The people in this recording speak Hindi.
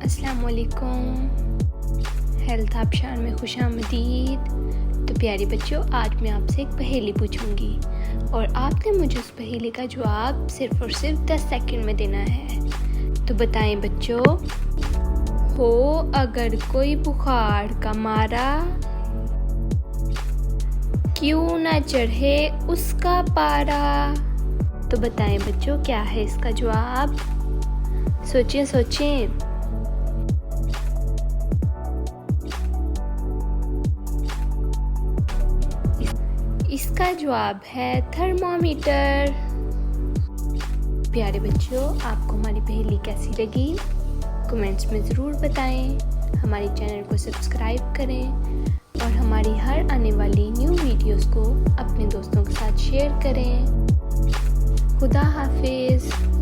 अस्सलाम वालेकुम। हेल्थ आबशार में खुश आमदीद। तो प्यारे बच्चों, आज मैं आपसे एक पहेली पूछूंगी और आपने मुझे उस पहेली का जवाब सिर्फ और सिर्फ 10 सेकंड में देना है। तो बताएं बच्चों, हो अगर कोई बुखार का मारा, क्यों ना चढ़े उसका पारा। तो बताएं बच्चों, क्या है इसका जवाब? सोचें सोचें। इसका जवाब है थर्मामीटर। प्यारे बच्चों, आपको हमारी पहेली कैसी लगी? कमेंट्स में ज़रूर बताएं। हमारे चैनल को सब्सक्राइब करें और हमारी हर आने वाली न्यू वीडियोस को अपने दोस्तों के साथ शेयर करें। खुदा हाफिज़।